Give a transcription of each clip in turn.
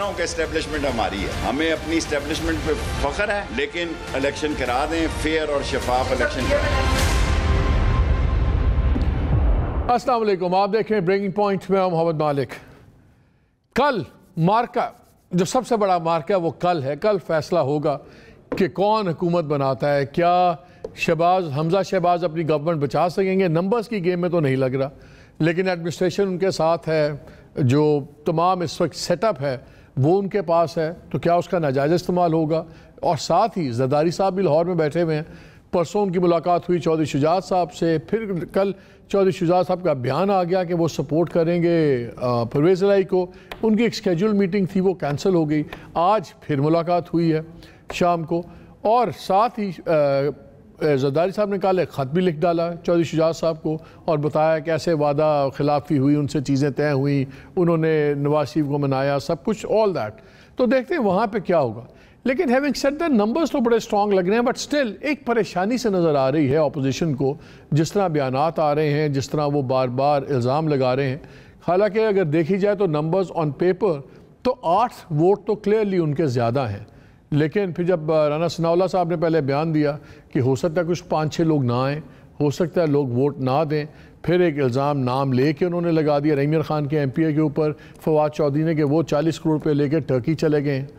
रहा हूँ कि एस्टेब्लिशमेंट हमारी है, हमें अपनी एस्टेब्लिशमेंट पे फख्र है, लेकिन इलेक्शन करा दें, फेयर और शफाफ इलेक्शन कराएं। अस्सलाम वालेकुम, आप देख रहे हैं ब्रेकिंग पॉइंट में मोहम्मद मालिक। कल मार्का, जो सबसे बड़ा मार्का वो कल है। कल फैसला होगा कि कौन हुकूमत बनाता है। क्या हमजा शहबाज अपनी गवर्नमेंट बचा सकेंगे? नंबर्स की गेम में तो नहीं लग रहा, लेकिन एडमिनिस्ट्रेशन उनके साथ है, जो तमाम इस वक्त सेटअप है वो उनके पास है, तो क्या उसका नाजायज़ इस्तेमाल होगा? और साथ ही जरदारी साहब भी लाहौर में बैठे हुए हैं। परसों उनकी मुलाकात हुई चौधरी शुजात साहब से, फिर कल चौधरी शुजात साहब का बयान आ गया कि वो सपोर्ट करेंगे परवेज़ इलाही को। उनकी एक स्केड्यूल मीटिंग थी, वो कैंसिल हो गई। आज फिर मुलाकात हुई है शाम को, और साथ ही जरदारी साहब ने कल एक ख़त भी लिख डाला चौधरी शुजात साहब को और बताया कैसे वादा खिलाफी हुई, उनसे चीज़ें तय हुई, उन्होंने नवाज शरीफ को मनाया, सब कुछ, ऑल दैट। तो देखते हैं वहाँ पे क्या होगा। लेकिन हैविंग सेड दैट, नंबर्स तो बड़े स्ट्रॉन्ग लग रहे हैं, बट स्टिल एक परेशानी से नज़र आ रही है अपोजिशन को, जिस तरह बयानात आ रहे हैं, जिस तरह वो बार बार इल्ज़ाम लगा रहे हैं। हालांकि अगर देखी जाए तो नंबर्स ऑन पेपर तो 8 वोट तो क्लियरली उनके ज़्यादा हैं, लेकिन फिर जब राना सनाउल्लाह साहब ने पहले बयान दिया कि हो सकता है कुछ 5-6 लोग ना आएँ, हो सकता है लोग वोट ना दें, फिर एक इल्ज़ाम नाम ले कर उन्होंने लगा दिया रहीम खान के MPA के ऊपर, फवाद चौधरी ने, कि वो 40 करोड़ रुपये लेकर टर्की चले गए हैं।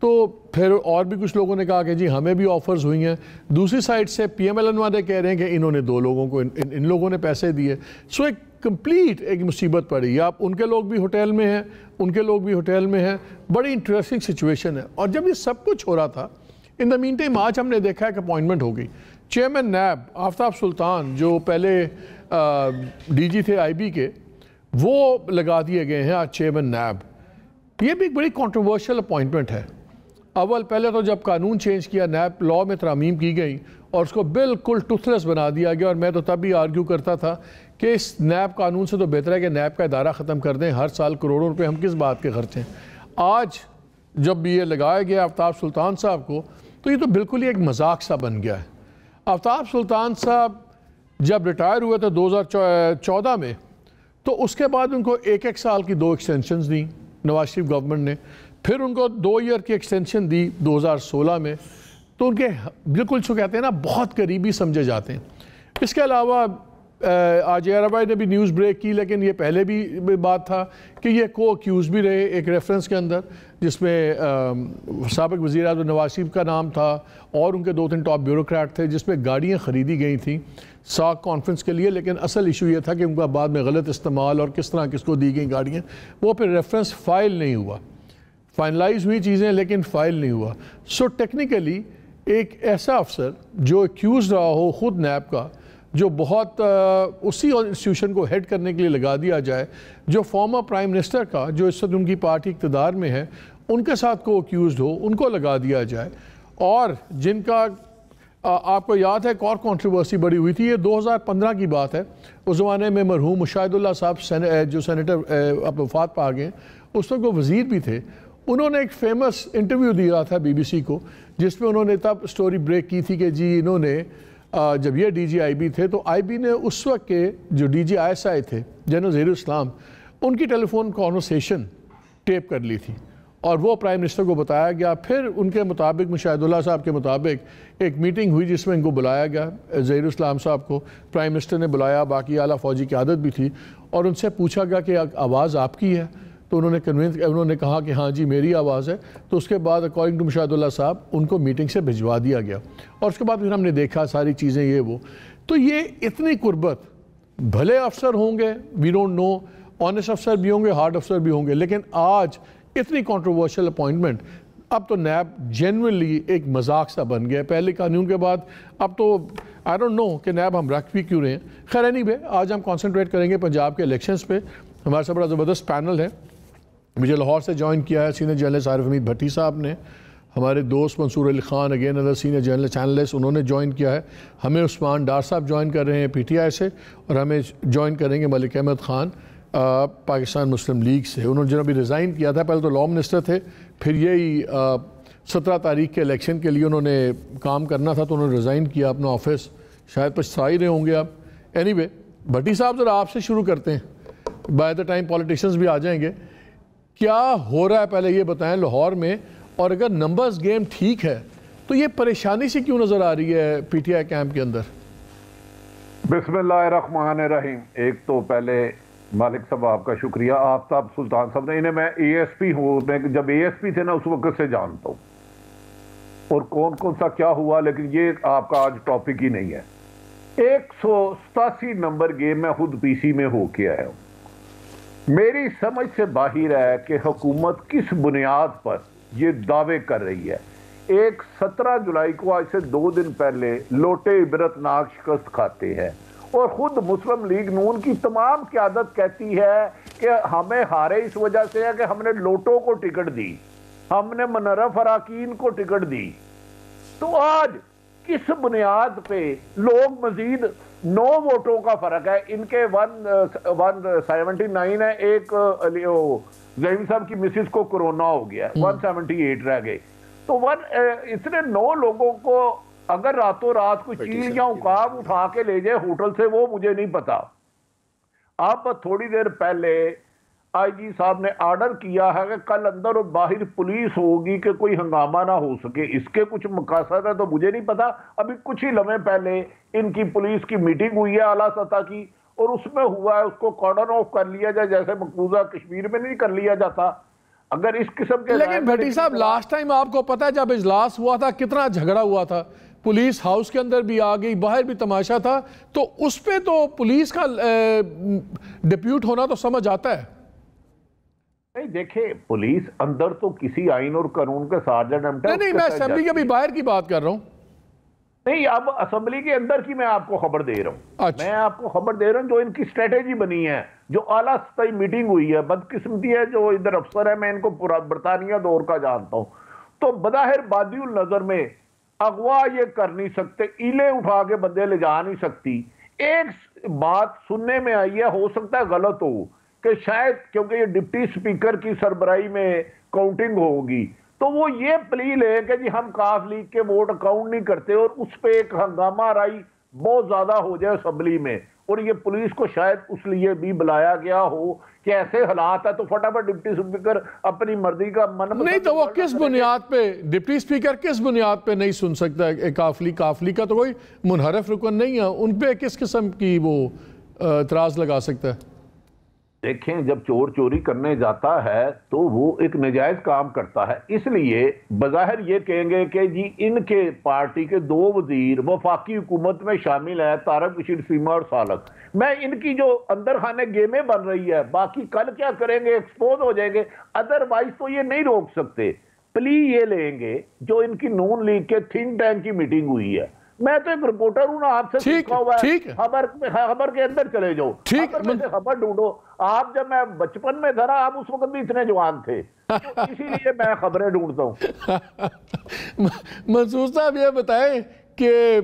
तो फिर और भी कुछ लोगों ने कहा कि जी हमें भी ऑफ़र्स हुई हैं। दूसरी साइड से PMLN वाले कह रहे हैं कि इन्होंने 2 लोगों को इन लोगों ने पैसे दिए। सो एक कंप्लीट एक मुसीबत पड़ी। आप उनके लोग भी होटल में हैं, उनके लोग भी होटल में हैं। बड़ी इंटरेस्टिंग सिचुएशन है। और जब ये सब कुछ हो रहा था, इन द मीन टाइम आज हमने देखा है कि अपॉइंटमेंट हो गई। चेयरमैन नैब आफ्ताब सुल्तान, जो पहले DG थे IB के, वो लगा दिए गए हैं आज चेयरमैन नैब। ये भी एक बड़ी कॉन्ट्रोवर्शियल अपॉइंटमेंट है। पहले तो जब कानून चेंज किया, नैब लॉ में तरामीम की गई और उसको बिल्कुल टूथलेस बना दिया गया। और मैं तो तब भी आर्ग्यू करता था कि इस नैब कानून से तो बेहतर है कि नैब का इदारा ख़त्म कर दें। हर साल करोड़ों रुपए हम किस बात के खर्चें। आज जब ये लगाया गया आफ्ताब सुल्तान साहब को, तो ये तो बिल्कुल ही एक मजाक सा बन गया है। आफ्ताब सुल्तान साहब जब रिटायर हुए थे 2014 में, तो उसके बाद उनको 1-1 साल की 2 एक्सटेंशंस दी नवाज शरीफ गवर्नमेंट ने। फिर उनको 2 ईयर की एक्सटेंशन दी 2016 में। तो उनके बिल्कुल जो कहते हैं ना, बहुत करीबी समझे जाते हैं। इसके अलावा आज ARI ने भी न्यूज़ ब्रेक की, लेकिन ये पहले भी बात था कि ये को अक्यूज़ भी रहे एक रेफरेंस के अंदर, जिसमें साबिक वज़ीर आज़म नवाज शरीफ का नाम था और उनके 2-3 टॉप ब्यूरोक्रेट थे, जिसमें गाड़ियाँ ख़रीदी गई थी साक कॉन्फ्रेंस के लिए। लेकिन असल इशू ये था कि उनका बाद में गलत इस्तेमाल और किस तरह किसको दी गई गाड़ियाँ, वो फिर रेफरेंस फ़ाइल नहीं हुआ। फाइनलाइज हुई चीज़ें लेकिन फ़ाइल नहीं हुआ। सो टेक्निकली एक ऐसा अफसर जो एक्यूज़ रहा हो खुद नैब का, जो बहुत उसी इंस्टीट्यूशन को हेड करने के लिए लगा दिया जाए, जो फॉर्मर प्राइम मिनिस्टर का, जो इस वक्त उनकी पार्टी इक़्तिदार में है, उनके साथ को एक्यूज़ हो, उनको लगा दिया जाए। और जिनका आपको याद है एक और कॉन्ट्रोवर्सी बड़ी हुई थी, ये 2015 की बात है। उस ज़माने में मरहूम मुशाहिदुल्लाह साहब जो सेनेटर अब वफ़ात पा गए, उस वक्त वो वज़ीर भी थे। उन्होंने एक फेमस इंटरव्यू दिया था BBC को, जिसमें उन्होंने तब स्टोरी ब्रेक की थी कि जी इन्होंने जब ये DG IB थे, तो IB ने उस वक्त के जो DG ISI थे जनरल ज़हीरुल इस्लाम, उनकी टेलीफोन कॉन्वर्सेशन टेप कर ली थी और वो प्राइम मिनिस्टर को बताया गया। फिर उनके मुताबिक, मुशाहिदुल्लाह साहब के मुताबिक, एक मीटिंग हुई जिसमें इनको बुलाया गया, ज़हीरुल इस्लाम साहब को प्राइम मिनिस्टर ने बुलाया, बाकी आला फ़ौजी क़यादत भी थी, और उनसे पूछा गया कि आवाज़ आपकी है? तो उन्होंने कहा कि हाँ जी मेरी आवाज़ है। तो उसके बाद अकॉर्डिंग टू मुशाहिदुल्लाह साहब उनको मीटिंग से भिजवा दिया गया, और उसके बाद फिर हमने देखा सारी चीज़ें ये वो। तो ये इतनी कुर्बत, भले अफसर होंगे, वी डोंट नो, ऑनेस्ट अफसर भी होंगे, हार्ड अफसर भी होंगे, लेकिन आज इतनी कंट्रोवर्शियल अपॉइंटमेंट। अब तो नैब जेन्युइनली एक मजाक सा बन गया। पहले कानून के बाद अब तो आई डोंट नो कि नैब हम रख भी क्यों रहे हैं। खैर एनीवे, आज हम कॉन्सेंट्रेट करेंगे पंजाब के इलेक्शंस पे। हमारे साथ बड़ा ज़बरदस्त पैनल है। मुझे लाहौर से ज्वाइन किया है सीनियर जर्नलिस्ट आरिफ हमीद भट्टी साहब ने, हमारे दोस्त Mansoor Ali Khan again other senior journalist उन्होंने ज्वाइन किया है, हमें उस्मान डार साहब ज्वाइन कर रहे हैं PTI से, और हमें ज्वाइन करेंगे मलिक अहमद ख़ान पाकिस्तान मुस्लिम लीग से। उन्होंने जो अभी रिज़ाइन किया था, पहले तो लॉ मिनिस्टर थे, फिर यही 17 तारीख के इलेक्शन के लिए उन्होंने काम करना था तो उन्होंने रिज़ाइन किया अपना ऑफिस, शायद पछता ही रहे होंगे आप। एनीवे, भट्टी साहब ज़रा आपसे शुरू करते हैं, बाय द टाइम पॉलिटिशियंस भी आ जाएंगे। क्या हो रहा है पहले ये बताएं लाहौर में, और अगर नंबर्स गेम ठीक है तो ये परेशानी सी क्यों नजर आ रही है पीटीआई कैंप के अंदर? बिस्मिल्लाहिर्रहमानिर्रहीम। एक तो पहले मालिक साहब आपका शुक्रिया, आफ्ताब सुल्तान साहब ने, इन्हें मैं एएसपी हूँ, मैं जब एएसपी थे ना उस वक्त से जानता हूँ और कौन कौन सा क्या हुआ, लेकिन ये आपका आज टॉपिक ही नहीं है। 187 नंबर गेम मैं खुद पीसी में होके आया हूँ। मेरी समझ से बाहर है कि हुकूमत किस बुनियाद पर ये दावे कर रही है। एक 17 जुलाई को, आज से 2 दिन पहले, लोटे इबरतनाक शिकस्त खाते हैं और खुद मुस्लिम लीग नून की तमाम क़यादत कहती है कि हमें हारे इस वजह से है कि हमने लोटो को टिकट दी, हमने मुनर्रफ अराकीन को टिकट दी। तो आज किस बुनियाद पे लोग मजीद 9 वोटों का फर्क है, इनके 179 है, एक जहीम साहब की मिसिस को कोरोना हो गया, 178 रह गए। तो इतने 9 लोगों को अगर रातों रात कोई चीज या उकाब उठा के ले जाए होटल से, वो मुझे नहीं पता। अब थोड़ी देर पहले आईजी साहब ने ऑर्डर किया है कि कल अंदर और बाहर पुलिस होगी कि कोई हंगामा ना हो सके। इसके कुछ मकासद है तो मुझे नहीं पता। अभी कुछ ही लम्हे पहले इनकी पुलिस की मीटिंग हुई है आला सतह की, और उसमें हुआ है उसको कॉर्डन ऑफ कर लिया जाए, जैसे मकबूजा कश्मीर में नहीं कर लिया जाता। अगर इस किस्म के, लेकिन भट्टी साहब लास्ट टाइम आपको पता है जब इजलास हुआ था कितना झगड़ा हुआ था, पुलिस हाउस के अंदर भी आ गई, बाहर भी तमाशा था, तो उस पे तो पुलिस का डिप्यूट होना तो समझ आता है। नहीं देखे, पुलिस अंदर तो किसी आइन और कानून के सार्जेंट नहीं, मैं असेंबली के भी बाहर की बात कर रहा हूं। नहीं, अब असेंबली के अंदर की मैं आपको खबर दे रहा हूं। अच्छा। मैं आपको खबर दे रहा हूं जो इनकी स्ट्रेटेजी बनी है, जो आला सतही मीटिंग हुई है। बदकिस्मती है जो इधर अफसर है, मैं इनको पूरा बरतानिया दौर का जानता हूं। तो बदाहिर बादिउल नजर में अगवा ये कर नहीं सकते, ईले उठा के बंदे ले जा नहीं सकती। एक बात सुनने में आई है, हो सकता है गलत हो, कि शायद क्योंकि ये डिप्टी स्पीकर की सरबराही में काउंटिंग होगी, तो वो ये प्ली ले कि जी हम काफ लीग के वोट अकाउंट नहीं करते, और उस पर एक हंगामा राई बहुत ज्यादा हो जाए असेंबली में। और ये पुलिस को शायद उस लिए भी बुलाया गया हो कि ऐसे हालात है तो फटाफट डिप्टी स्पीकर अपनी मर्जी का मन नहीं, तो वो किस बुनियाद पे डिप्टी स्पीकर किस बुनियाद पे नहीं सुन सकता है? काफली का तो कोई मुनहरफ रुकन नहीं है, उन पे किस किस्म की वो एतराज लगा सकता है? देखें, जब चोर चोरी करने जाता है तो वो एक नजायज काम करता है, इसलिए बज़ाहिर ये कहेंगे कि जी इनके पार्टी के 2 वजीर वफाकी हुकूमत में शामिल है, तारक बशीर सीमा और सालक। मैं इनकी जो अंदर खाने गेमें बन रही है, बाकी कल क्या करेंगे एक्सपोज हो जाएंगे, अदरवाइज तो ये नहीं रोक सकते। प्ली ये लेंगे जो इनकी नून लीग के थिंक टैंक की मीटिंग हुई है। मैं तो एक रिपोर्टर हूं ना, आपसे सीखा हुआ है, खबर के अंदर चले जाओ, खबर ढूंढो। आप जब मैं बचपन में था ना, आप उस वक्त भी इतने जवान थे, तो इसीलिए मैं खबरें ढूंढता हूं। मंसूर साहब ये बताएं कि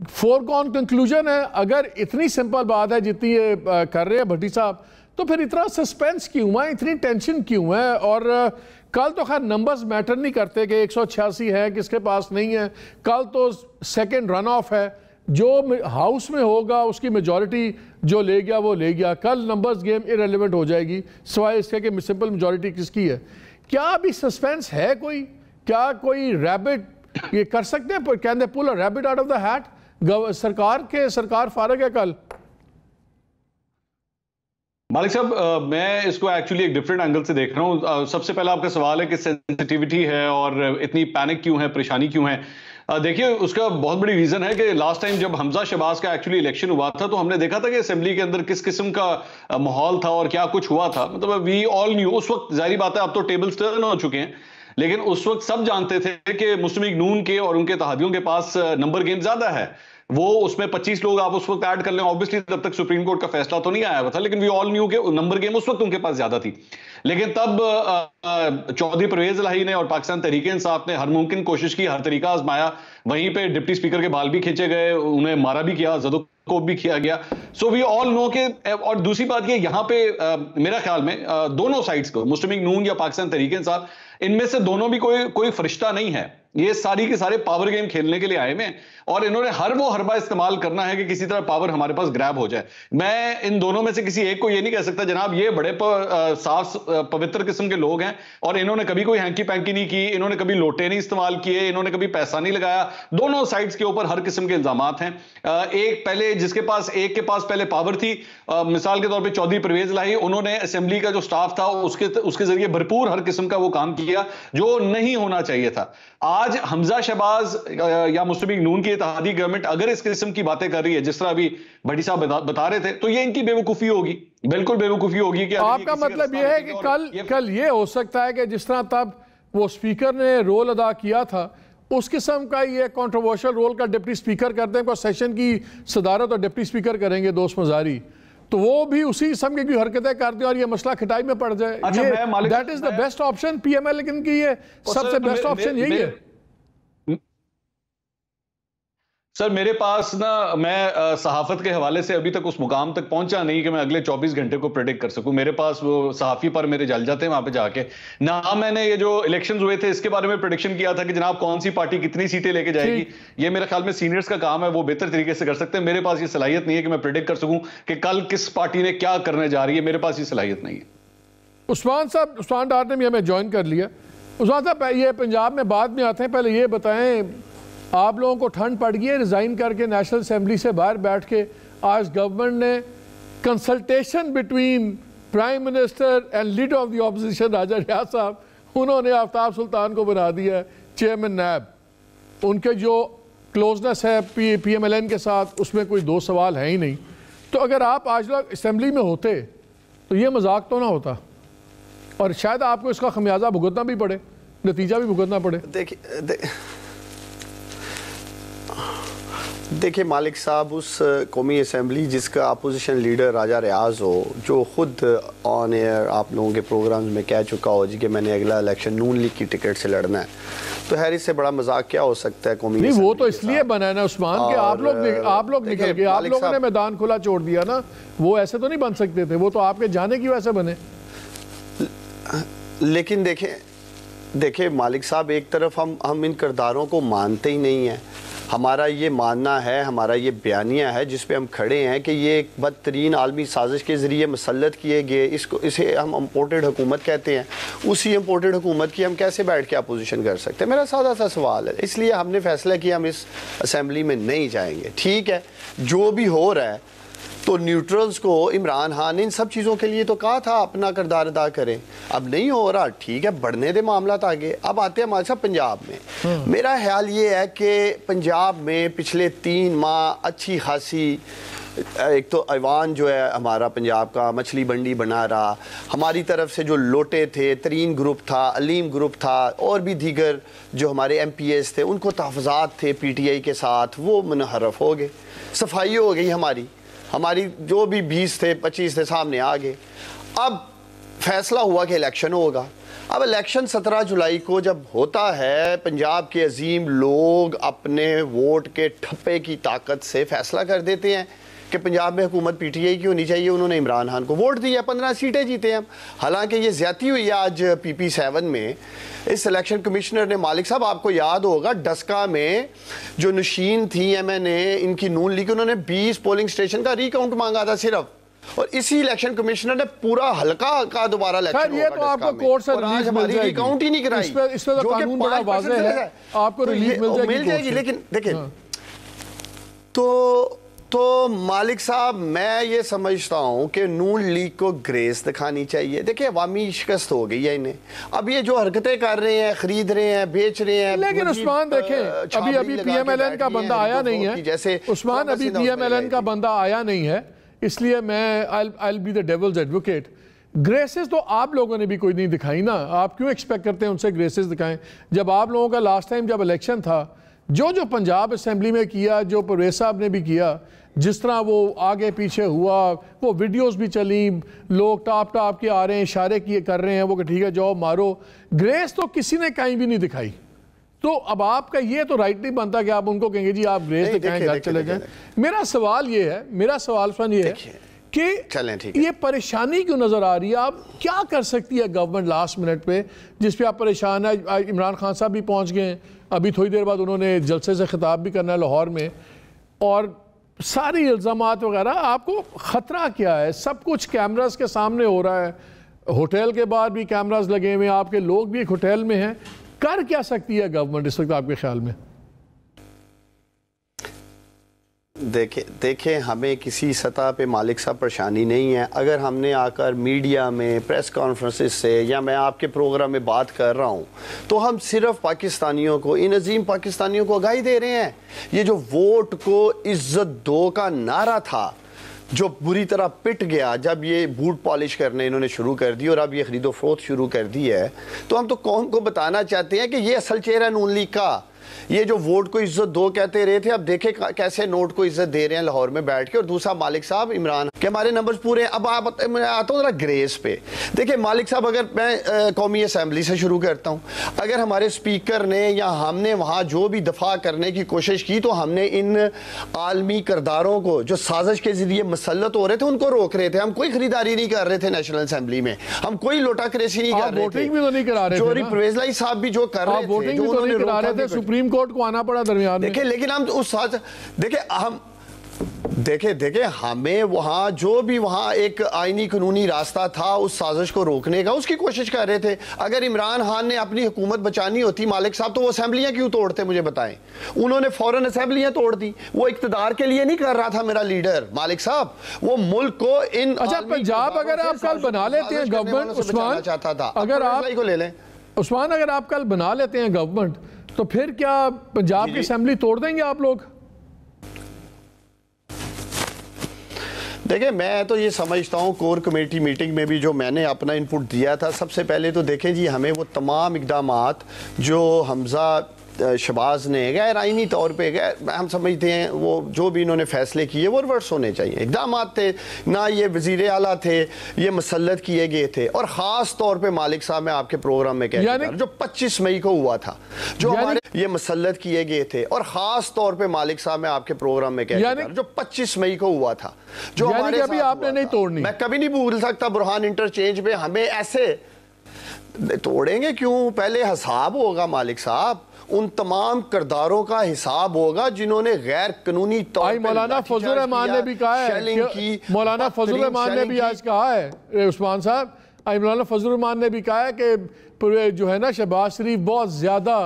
फोरगॉन कंक्लूजन है, अगर इतनी सिंपल बात है जितनी ये कर रहे हैं भट्टी साहब, तो फिर इतना सस्पेंस क्यों है, इतनी टेंशन क्यों है? और कल तो खैर नंबर्स मैटर नहीं करते कि 186 है किसके पास नहीं है, कल तो सेकंड रन ऑफ है, जो हाउस में होगा उसकी मेजॉरिटी जो ले गया वो ले गया। कल नंबर्स गेम इरेलेवेंट हो जाएगी, सिवाय इसके कि सिंपल मेजॉरिटी किसकी है। क्या अभी सस्पेंस है कोई? क्या कोई रैबिट ये कर सकते हैं, कहते pull a rabbit out of the hat? सरकार फारग है कल? मालिक साहब, मैं इसको एक्चुअली एक डिफरेंट एंगल से देख रहा हूँ। सबसे पहला आपका सवाल है कि सेंसिटिविटी है और इतनी पैनिक क्यों है, परेशानी क्यों है। देखिए, उसका बहुत बड़ी रीजन है कि लास्ट टाइम जब हमजा शहबाज का एक्चुअली इलेक्शन हुआ था तो हमने देखा था कि असेंबली के अंदर किस किस्म का माहौल था और क्या कुछ हुआ था। मतलब वी ऑल न्यू, उस वक्त जाहिर बात है अब तो टेबल्स टर्न हो चुके हैं, लेकिन उस वक्त सब जानते थे कि मुस्लिम लीग नून के और उनके तहादियों के पास नंबर गेम ज्यादा है। वो उसमें 25 लोग आप उस वक्त ऐड कर लें, ऑब्वियसली तब तक सुप्रीम कोर्ट का फैसला तो नहीं आया हुआ था, लेकिन वी ऑल न्यू के नंबर गेम उस वक्त उनके पास ज्यादा थी। लेकिन तब चौधरी परवेज इलाही ने और पाकिस्तान तहरीक इंसाफ ने हर मुमकिन कोशिश की, हर तरीका आजमाया। वहीं पे डिप्टी स्पीकर के बाल भी खींचे गए, उन्हें मारा भी किया, जदोकोब भी किया गया। सो वी ऑल नो के। और दूसरी बात ये, यहाँ पे मेरा ख्याल में दोनों साइड्स को, मुस्लिम लीग नून या पाकिस्तान तहरीक इंसाफ, इनमें से दोनों भी कोई फरिश्ता नहीं है। ये सारी के सारे पावर गेम खेलने के लिए आए हैं और इन्होंने हर वो हरबा इस्तेमाल करना है कि किसी तरह पावर हमारे पास ग्रैब हो जाए। मैं इन दोनों में से किसी एक को ये नहीं कह सकता जनाब ये बड़े साफ पवित्र किस्म के लोग हैं और इन्होंने कभी कोई हैंकी पैंकी नहीं की, इन्होंने कभी लोटे नहीं इस्तेमाल किए, इन्होंने कभी पैसा नहीं लगाया। दोनों साइड्स के ऊपर हर किस्म के इल्जामात हैं। एक पहले जिसके पास एक के पास पहले पावर थी, मिसाल के तौर पे चौधरी परवेज इलाही, उन्होंने असेंबली का जो स्टाफ था उसके जरिए भरपूर हर किस्म का वो काम किया जो नहीं होना चाहिए था। आज हमजा शहबाज या मुस्लिम लीग नून की इत्तेहादी गवर्नमेंट अगर इस किस्म की बातें कर रही है जिस तरह अभी भट्टी साहब बता रहे थे, तो ये इनकी बेवकूफी होगी, बिल्कुल बेवकूफी होगी। कि आपका मतलब ये है कि कल ये हो सकता है कि जिस तरह तब वो स्पीकर ने रोल अदा किया था उस किस्म का ये कंट्रोवर्शियल रोल का डिप्टी स्पीकर करते हैं, सेशन की सदारत और डिप्टी स्पीकर करेंगे दोस्त मजारी, तो वो भी उसी किस्म की हरकतें करते हैं और ये मसला खिटाई में पड़ जाए। That is the best option PML, लेकिन की ये सबसे बेस्ट ऑप्शन यही है। सर मेरे पास ना, मैं सहाफत के हवाले से अभी तक उस मुकाम तक पहुंचा नहीं कि मैं अगले 24 घंटे को प्रेडिक्ट कर सकूं। मेरे पास वो सहाफी पर मेरे जल जाते हैं वहां पे जाके। ना मैंने ये जो इलेक्शंस हुए थे इसके बारे में प्रेडिक्शन किया था कि जनाब कौन सी पार्टी कितनी सीटें लेके जाएगी, ये मेरे ख्याल में सीनियर्स का काम है, वो बेहतर तरीके से कर सकते हैं। मेरे पास ये सलाहियत नहीं है कि मैं प्रेडिक्ट कर सकूं कि कल किस पार्टी ने क्या करने जा रही है, मेरे पास ये सलाहियत नहीं है। उस्मान डार ने भी हमें ज्वाइन कर लिया। उस्मान साहब ये पंजाब में बाद में आते हैं, पहले ये बताएं आप लोगों को ठंड पड़ गई है रिज़ाइन करके नेशनल असेंबली से बाहर बैठ के? आज गवर्नमेंट ने consultation between prime minister and leader of the opposition Raja Riyaz sahab, उन्होंने आफ्ताब सुल्तान को बना दिया है चेयरमैन नैब। उनके जो क्लोजनेस है PMLN के साथ उसमें कोई दो सवाल है ही नहीं। तो अगर आप आज लोग असेंबली में होते तो ये मजाक तो ना होता और शायद आपको इसका खमियाजा भुगतना भी पड़े, नतीजा भी भुगतना पड़े। देखिए मालिक साहब, उस कौमी असम्बली जिसका अपोजिशन लीडर राजा रियाज हो, जो खुद ऑन एयर आप लोगों के प्रोग्राम्स में कह चुका हो जी कि मैंने अगला इलेक्शन नून लीग की टिकट से लड़ना है, तो हैर इससे बड़ा मजाक क्या हो सकता है कौमी? नहीं, वो तो इसलिए बना है ना उस्मान के आप लोग निकल गए, आप लोगों ने मैदान खुला छोड़ दिया ना। वो ऐसे तो नहीं बन सकते थे, वो तो आपके जाने की वजह से बने। लेकिन देखिए मालिक साहब, एक तरफ हम इन किरदारों को मानते ही नहीं हैं। हमारा ये मानना है, हमारा ये बयानिया है जिस पे हम खड़े हैं कि ये एक बदतरीन आलमी साजिश के ज़रिए मुसल्लत किए गए, इसे हम इम्पोर्टेड हुकूमत कहते हैं। उसी इम्पोर्टेड हुकूमत की हम कैसे बैठ के अपोजिशन कर सकते हैं? मेरा सादा सा सवाल है। इसलिए हमने फैसला किया हम इस असम्बली में नहीं जाएंगे। ठीक है, जो भी हो रहा है तो न्यूट्रल्स को इमरान खान ने इन सब चीज़ों के लिए तो कहा था अपना किरदार अदा करें। अब नहीं हो रहा, ठीक है, बढ़ने दे मामला आगे। अब आते हैं हमारे साथ पंजाब में। मेरा ख्याल ये है कि पंजाब में पिछले 3 माह अच्छी खासी, एक तो ऐवान जो है हमारा पंजाब का मछली मंडी बना रहा, हमारी तरफ से जो लोटे थे, तरीन ग्रुप था, अलीम ग्रुप था, और भी दीगर जो हमारे MPs थे उनको तहफ़्फ़ुज़ात थे PTI के साथ, वो मुनहरफ हो गए, सफाई हो गई। हमारी जो भी 20 थे 25 थे सामने आ गए। अब फैसला हुआ कि इलेक्शन होगा। अब इलेक्शन 17 जुलाई को जब होता है, पंजाब के अजीम लोग अपने वोट के ठप्पे की ताकत से फैसला कर देते हैं कि पंजाब में हुकूमत PTI की होनी चाहिए। उन्होंने इमरान खान को वोट दिया, 15 सीटें जीते हम। हालांकि ये ज्यादती हुई है आज PP7 में। इस इलेक्शन कमिश्नर ने, मालिक साहब आपको याद होगा, डस्का में जो नशीन थी MNA इनकी नून लीग, उन्होंने 20 पोलिंग स्टेशन का रिकाउंट मांगा था सिर्फ, और इसी इलेक्शन कमिश्नर ने पूरा हल्का का दोबारा इलेक्शन ये तो आपको कोर्ट से रिलीज मिल जाएगी, रिकाउंट ही नहीं कराई। इस पे तो कानून बड़ा वाज़ेह है, आपको रिलीज मिल जाएगी। लेकिन देखिए तो मालिक साहब, मैं ये समझता हूँ कि नून लीग को ग्रेस दिखानी चाहिए। देखिए अवामी शिकस्त हो गई है इन्हें। अब ये जो हरकतें कर रहे हैं, खरीद रहे हैं, बेच रहे हैं, लेकिन उस्मान देखें अभी PMLN का बंदा आया नहीं है। जैसे उस्मान अभी PMLN का बंदा आया नहीं है, इसलिए मैं I be the devil's advocate. ग्रेसेस तो आप लोगों ने भी कोई नहीं दिखाई ना। आप क्यों एक्सपेक्ट करते हैं उनसे ग्रेसेस दिखाएं? जब आप लोगों का लास्ट टाइम जब इलेक्शन था, जो पंजाब असेंबली में किया, जो परवेज साहब ने भी किया, जिस तरह वो आगे पीछे हुआ, वो वीडियोस भी चली, लोग टाप के आ रहे हैं, इशारे किए कर रहे हैं वो कि ठीक है जाओ मारो। ग्रेस तो किसी ने कहीं भी नहीं दिखाई। तो अब आपका ये तो राइट नहीं बनता कि आप उनको कहेंगे जी आप ग्रेस दिखाएं, घर चले जाएं। मेरा सवाल ये है, कि चलें ठीक है। ये परेशानी क्यों नज़र आ रही है? आप क्या कर सकती है गवर्नमेंट लास्ट मिनट पे जिस पे आप परेशान है? इमरान खान साहब भी पहुंच गए, अभी थोड़ी देर बाद उन्होंने जलसे से खिताब भी करना है लाहौर में, और सारी इल्ज़ामात वगैरह, आपको ख़तरा क्या है? सब कुछ कैमरास के सामने हो रहा है, होटल के बाहर भी कैमरास लगे हुए हैं, आपके लोग भी एक होटल में हैं, कर क्या सकती है गवर्नमेंट इस वक्त आपके ख्याल में? देखें हमें किसी सतह पे मालिक साहब परेशानी नहीं है। अगर हमने आकर मीडिया में प्रेस कॉन्फ्रेंसेस से या मैं आपके प्रोग्राम में बात कर रहा हूं तो हम सिर्फ पाकिस्तानियों को, इन अजीम पाकिस्तानियों को आगाही दे रहे हैं। ये जो वोट को इज्जत दो का नारा था जो बुरी तरह पिट गया जब ये बूट पॉलिश करने इन्होंने शुरू कर दी और अब ये खरीदो फरोख्त शुरू कर दी है, तो हम तो कौम को बताना चाहते हैं कि ये असल चेहरा नून लीग का। ये जो वोट को इज्जत दो कहते रहे थे, अब देखे कैसे नोट को इज्जत दे रहे हैं लाहौर में बैठ के। और दूसरा मालिक साहब इमरान के हमारे नंबर्स पूरे हैं। अब आप मैं आता हूँ जरा ग्रेस पे। देखिए मालिक साहब, अगर मैं कौमी असम्बली से शुरू करता हूँ, अगर हमारे स्पीकर ने या हमने वहाँ जो भी दफा करने की कोशिश की तो हमने इन आलमी किरदारों को जो साजिश के जरिए मसलत हो रहे थे उनको रोक रहे थे। हम कोई खरीदारी नहीं कर रहे थे नेशनल असम्बली में, हम कोई लोटाक्रेसी नहीं कर रहे थे। वोटिंग भी तो नहीं करा रहे थे। चोरी परवेज लाई साहब भी जो कर रहे थे, वोटिंग भी तो नहीं करा रहे थे, सुप्रीम कोर्ट को आना पड़ा दरमियान में। देखिए लेकिन हम उस साथ देखे हमें वहां जो भी वहां एक आईनी कानूनी रास्ता था उस साजिश को रोकने का, उसकी कोशिश कर रहे थे। अगर इमरान खान ने अपनी हुकूमत बचानी होती मालिक साहब, तो वो असेंबलियां क्यों तोड़ते मुझे बताएं। उन्होंने फौरन असेंबलियां तोड़ दी। वो इक्तदार के लिए नहीं कर रहा था मेरा लीडर मालिक साहब, वो मुल्क को इन अच्छा पंजाब अगर आप कल बना लेते हैं गवर्नमेंट, उस्मान चाहता था, अगर आप को ले लें उस्मान, अगर आप कल बना लेते हैं गवर्नमेंट, तो फिर क्या पंजाब की असेंबली तोड़ देंगे आप लोग? देखिए मैं तो ये समझता हूँ कोर कमेटी मीटिंग में भी जो मैंने अपना इनपुट दिया था, सबसे पहले तो देखें जी हमें वो तमाम इक़दामात जो हमजा शहबाज ने गैर आइनी तौर पे हम समझते हैं वो जो भी इन्होंने फैसले किए वो रिवर्स होने चाहिए। इक़दामात थे ना, ये वज़ीर आला थे, ये मसल्लत किए गए थे। और ख़ास तौर पे मालिक साहब मैं आपके प्रोग्राम में कहता हूं जो 25 मई को हुआ था, जो हमारे ये मसल्लत किए गए थे। और ख़ास तौर पे मालिक साहब मैं आपके प्रोग्राम में कहता हूं जो 25 मई को हुआ था, जो हमारे अभी आपने नहीं तोड़नी। मैं कभी नहीं भूल सकता बुरहान इंटरचेंज पे हमें ऐसे तोड़ेंगे क्यों, पहले हिसाब होगा मालिक साहब, उन तमाम किरदारों का हिसाब होगा जिन्होंने गैर कानूनी तौर पर मौलाना फजल रहमान ने भी कहा है, मौलाना फजल रहमान ने भी आज कहा है उस्मान साहब, मौलाना फजल रहमान ने भी कहा है कि जो है ना शहबाज शरीफ बहुत ज़्यादा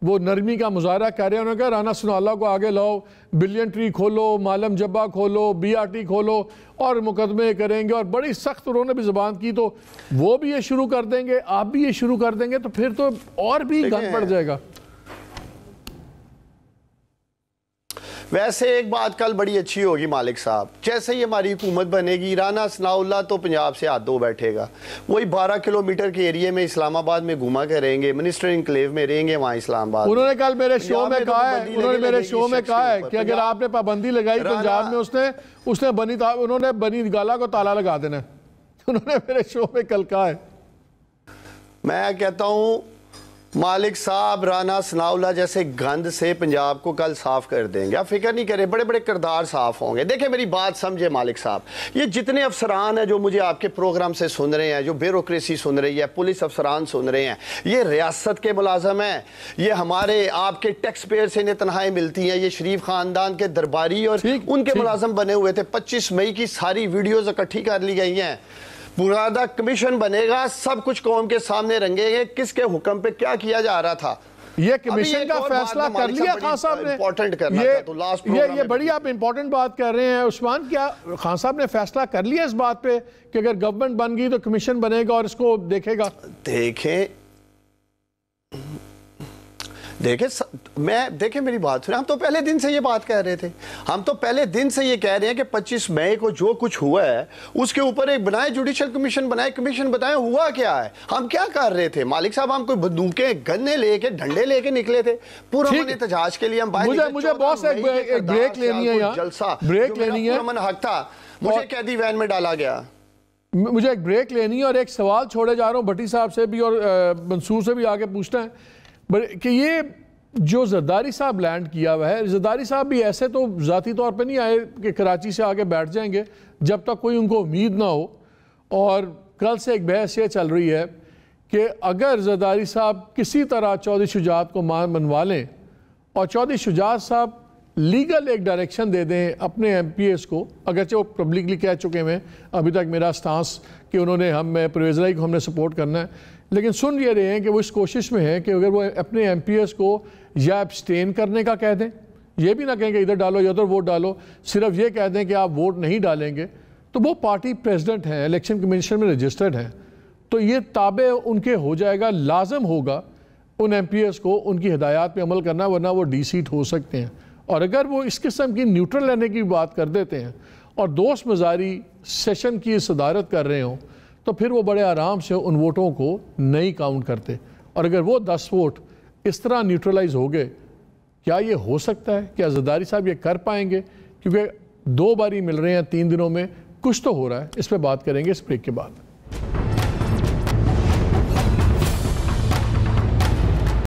वो नरमी का मुजाहरा कर रहे हैं। उन्होंने कहा राना सनाउल्लाह को आगे लाओ, बिलियन ट्री खोलो, मालम जब्बा खोलो, BRT खोलो और मुकदमे करेंगे। और बड़ी सख्त उन्होंने भी ज़बान की, तो वो भी ये शुरू कर देंगे, आप भी ये शुरू कर देंगे, तो फिर तो और भी गंद पड़ जाएगा। वैसे एक बात कल बड़ी अच्छी होगी मालिक साहब, जैसे ही हमारी हुकूमत बनेगी राना सनाउल्लाह तो पंजाब से हाथ धो बैठेगा, वही 12 किलोमीटर के एरिया में इस्लामाबाद में घुमा करेंगे, मिनिस्टर इनक्लेव में रहेंगे वहाँ इस्लामाबाद। उन्होंने कल मेरे शो में कहा है, उन्होंने मेरे शो में कहा है कि अगर आपने पाबंदी लगाई पंजाब में, उन्होंने बनी गाला को ताला लगा देना। उन्होंने मेरे शो में कल कहा है। मैं कहता हूँ मालिक साहब राना सनाउल्लाह जैसे गंद से पंजाब को कल साफ कर देंगे, आप फिक्र नहीं करें, बड़े बड़े किरदार साफ होंगे। देखिए मेरी बात समझे मालिक साहब, ये जितने अफसरान हैं जो मुझे आपके प्रोग्राम से सुन रहे हैं, जो ब्यूरोक्रेसी सुन रही है, पुलिस अफसरान सुन रहे हैं, ये रियासत के मुलाजम हैं, ये हमारे आपके टैक्स पेयर से इन्हें तनख्वाहें मिलती हैं, ये शरीफ खानदान के दरबारी और उनके मुलाजम बने हुए थे। 25 मई की सारी वीडियोज इकट्ठी कर ली गई हैं, बुरादा कमीशन बनेगा, सब कुछ कौम के सामने रंगेंगे किसके हुक्म पे क्या किया जा रहा था। ये कमीशन का फैसला कर लिया खान साहब ने, इंपॉर्टेंट करना था तो लास्ट ये बड़ी आप इंपॉर्टेंट बात कर रहे हैं उस्मान, क्या खान साहब ने फैसला कर लिया इस बात पे कि अगर गवर्नमेंट बन गई तो कमीशन बनेगा और इसको देखेगा? देखें मेरी बात सुने, हम तो पहले दिन से ये बात कह रहे थे, हम तो पहले दिन से ये कह रहे हैं कि 25 मई को जो कुछ हुआ है उसके ऊपर एक बनाए जुडिशल कमीशन बनाए, कमीशन बताए हुआ क्या है, हम क्या कर रहे थे मालिक साहब। हम कोई बंदूकें गन्ने लेके डंडे लेके निकले थे पूरा एहतजाज के लिए। हम मुझे बहुत से एक ब्रेक लेनी है, यहाँ जलसा ब्रेक लेनी है, मन हक था, मुझे कैदी वैन में डाला गया। मुझे एक ब्रेक लेनी है और एक सवाल छोड़े जा रहा हूँ भट्टी साहब से भी और मंसूर से भी आगे पूछना है कि ये जो जरदारी साहब लैंड किया हुआ है, जरदारी साहब भी ऐसे तो ज़ाती तौर पे नहीं आए कि कराची से आके बैठ जाएंगे जब तक कोई उनको उम्मीद ना हो। और कल से एक बहस ये चल रही है कि अगर जरदारी साहब किसी तरह चौधरी शुजात को मान बनवा लें और चौधरी शुजात साहब लीगल एक डायरेक्शन दे दें अपने MPs को, अगरचे वो पब्लिकली कह चुके हैं अभी तक मेरा स्टांस कि उन्होंने परवेज़ इलाही को हमने सपोर्ट करना है, लेकिन सुन ये रहे हैं कि वो इस कोशिश में है कि अगर वो अपने MPs को या एब्सटेन करने का कह दें, ये भी ना कहें कि इधर डालो या उधर वोट डालो, सिर्फ ये कह दें कि आप वोट नहीं डालेंगे, तो वो पार्टी प्रेसिडेंट हैं, इलेक्शन कमीशन में रजिस्टर्ड हैं, तो ये ताबे उनके हो जाएगा, लाजम होगा उन MPs को उनकी हिदायत पे अमल करना, वरना वो डीसीट हो सकते हैं। और अगर वो इस किस्म की न्यूट्रल रहने की बात कर देते हैं और दोस्त मजारी सेशन की सदारत कर रहे हों, तो फिर वो बड़े आराम से उन वोटों को नहीं काउंट करते। और अगर वो 10 वोट इस तरह न्यूट्रलाइज हो गए, क्या ये हो सकता है? क्या जरदारी साहब ये कर पाएंगे? क्योंकि 2 बारी मिल रहे हैं 3 दिनों में, कुछ तो हो रहा है। इस पर बात करेंगे इस ब्रेक के बाद।